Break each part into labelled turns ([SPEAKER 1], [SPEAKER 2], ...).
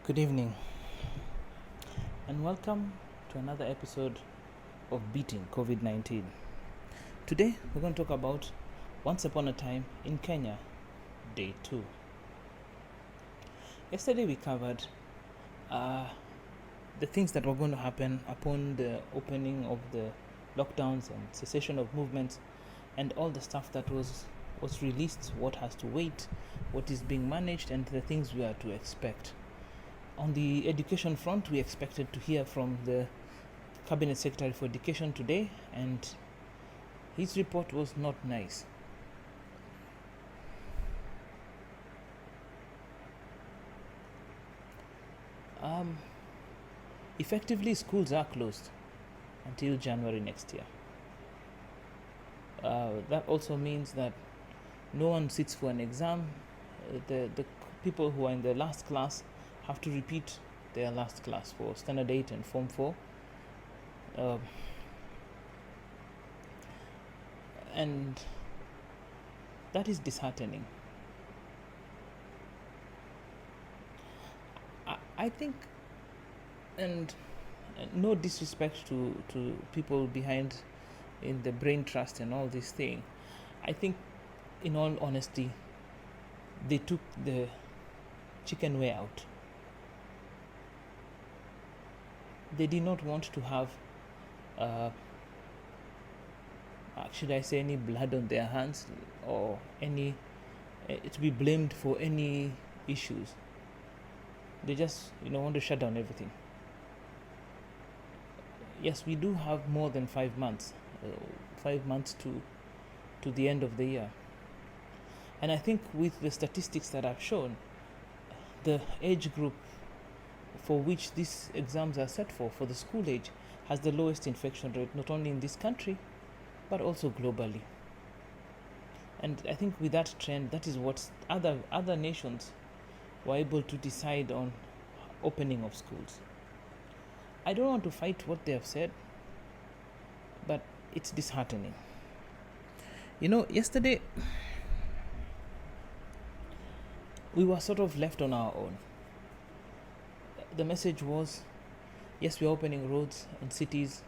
[SPEAKER 1] Good evening, and welcome to another episode of Beating COVID 19. Today, we're going to talk about Once Upon a Time in Kenya, Day 2. Yesterday, we covered the things that were going to happen upon the opening of the lockdowns and cessation of movements, and all the stuff that was released, what has to wait, what is being managed, and the things we are to expect. On the education front, we expected to hear from the Cabinet Secretary for Education today, and his report was not nice. Effectively, schools are closed until January next year. That also means that no one sits for an exam. The people who are in the last class have to repeat their last class for Standard 8 and Form 4. And that is disheartening. I think, and no disrespect to people behind in the brain trust and all this thing, I think, in all honesty, they took the chicken way out. They did not want to have, should I say, any blood on their hands or any to be blamed for any issues. They just want to shut down everything. Yes, we do have more than 5 months, 5 months to the end of the year. And I think with the statistics that I've shown, the age group for which these exams are set for the school age, has the lowest infection rate, not only in this country, but also globally. And I think with that trend, that is what other nations were able to decide on opening of schools. I don't want to fight what they have said, but it's disheartening. Yesterday, we were sort of left on our own. The message was, yes, we're opening roads and cities,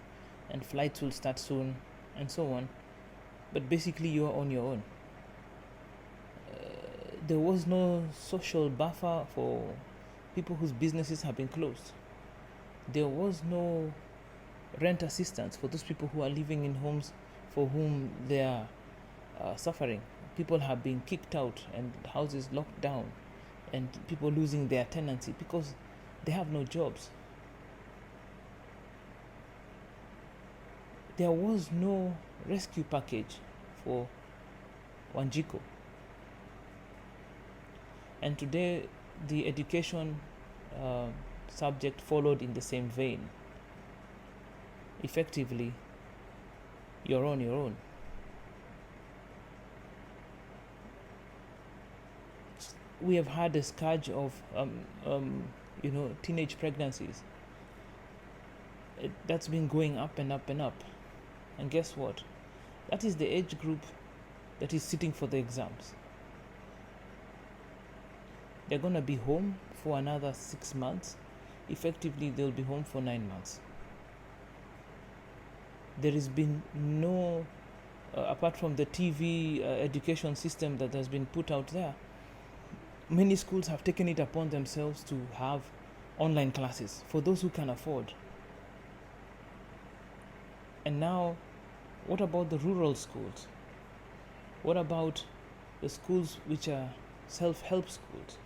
[SPEAKER 1] and flights will start soon, and so on, but basically you're on your own. There was no social buffer for people whose businesses have been closed. There was no rent assistance for those people who are living in homes for whom they are suffering. People have been kicked out and houses locked down, and people losing their tenancy because they have no jobs. There was no rescue package for Wanjiko. And today, the education subject followed in the same vein. Effectively, you're on your own. We have had a scourge of teenage pregnancies. That's been going up and up and up. And guess what? That is the age group that is sitting for the exams. They're going to be home for another 6 months. Effectively, they'll be home for 9 months. There has been no, apart from the TV education system that has been put out there, many schools have taken it upon themselves to have online classes for those who can afford. And now, what about the rural schools? What about the schools which are self-help schools?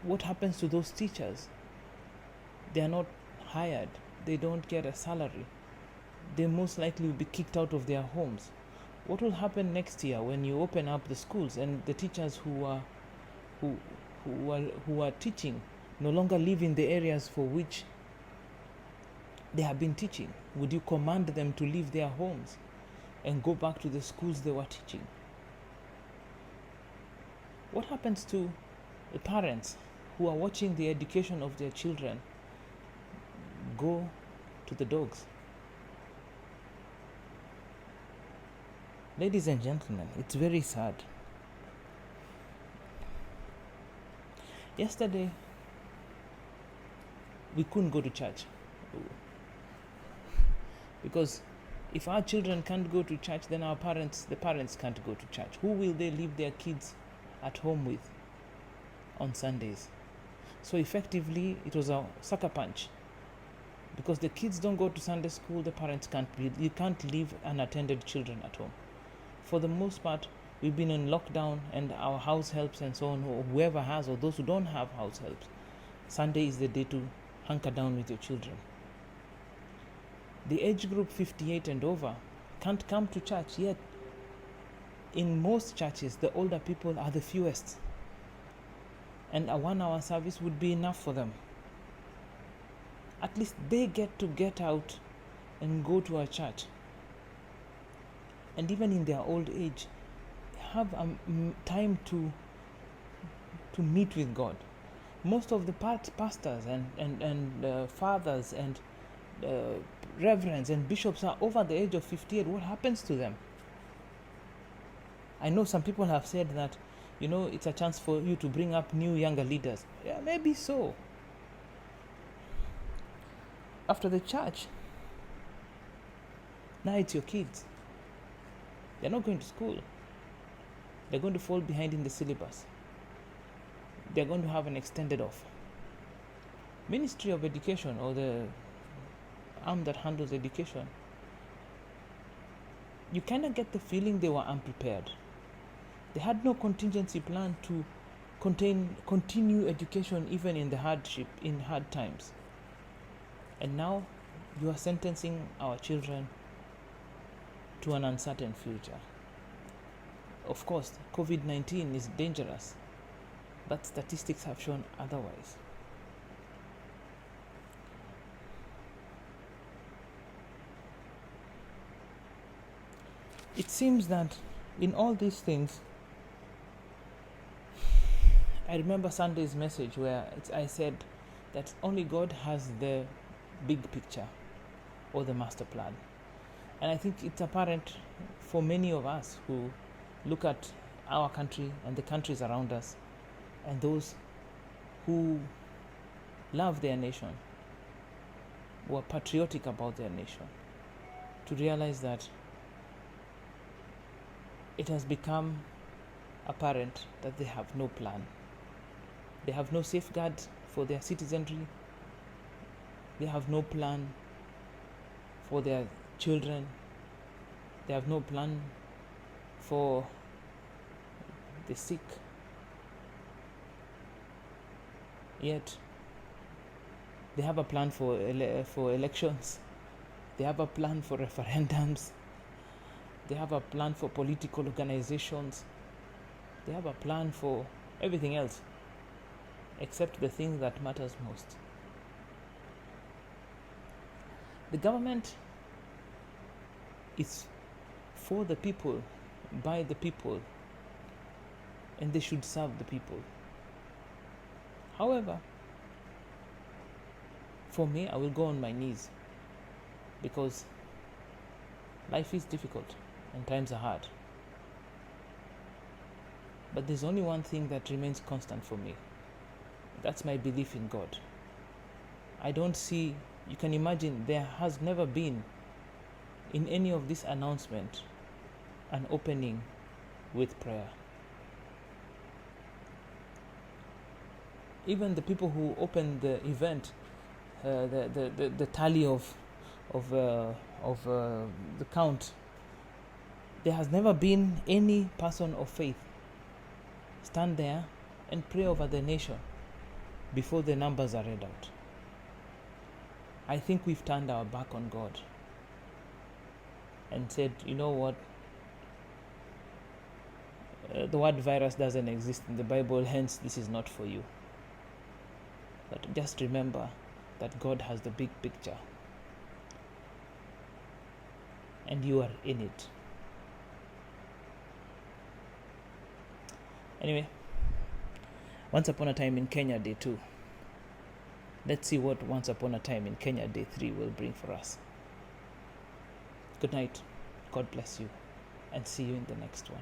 [SPEAKER 1] What happens to those teachers? They are not hired. They don't get a salary. They most likely will be kicked out of their homes. What will happen next year when you open up the schools and the teachers who are teaching no longer live in the areas for which they have been teaching? Would you command them to leave their homes and go back to the schools they were teaching? What happens to the parents who are watching the education of their children go to the dogs? Ladies and gentlemen, it's very sad. Yesterday, we couldn't go to church because if our children can't go to church, then the parents can't go to church. Who will they leave their kids at home with on Sundays? So effectively, it was a sucker punch. Because the kids don't go to Sunday school, the parents you can't leave unattended children at home. For the most part, we've been in lockdown, and our house helps and so on, or whoever has, or those who don't have house helps, Sunday is the day to hunker down with your children. The age group 58 and over can't come to church, yet in most churches, the older people are the fewest. And a 1 hour service would be enough for them. At least they get out and go to a church. And even in their old age, have time to meet with God. Most of the pastors and fathers and reverends and bishops are over the age of 58. What happens to them? I know some people have said that, it's a chance for you to bring up new younger leaders. Yeah, maybe so. After the church, now it's your kids. They're not going to school. They're going to fall behind in the syllabus. They're going to have an extended off. Ministry of Education, or the arm that handles education, you kind of get the feeling they were unprepared. They had no contingency plan to continue education even in hard times. And now you are sentencing our children to an uncertain future. Of course, COVID-19 is dangerous, but statistics have shown otherwise. It seems that in all these things, I remember Sunday's message where I said that only God has the big picture or the master plan. And I think it's apparent for many of us who look at our country and the countries around us, and those who love their nation, who are patriotic about their nation, to realize that it has become apparent that they have no plan. They have no safeguard for their citizenry. They have no plan for their children. They have no plan for the sick. Yet they have a plan for elections. They have a plan for referendums. They have a plan for political organizations. They have a plan for everything else except the thing that matters most. The government is for the people, by the people, and they should serve the people. However, for me, I will go on my knees because life is difficult and times are hard. But there's only one thing that remains constant for me. That's my belief in God. I don't see, you can imagine, there has never been in any of this announcement an opening with prayer. Even the people who opened the event, the tally of the count, there has never been any person of faith stand there and pray over the nation before the numbers are read out. I think we've turned our back on God and said, you know what, the word virus doesn't exist in the Bible, hence this is not for you. But just remember that God has the big picture and you are in it. Anyway, Once Upon a Time in Kenya Day 2. Let's see what Once Upon a Time in Kenya Day 3 will bring for us. Good night. God bless you. And see you in the next one.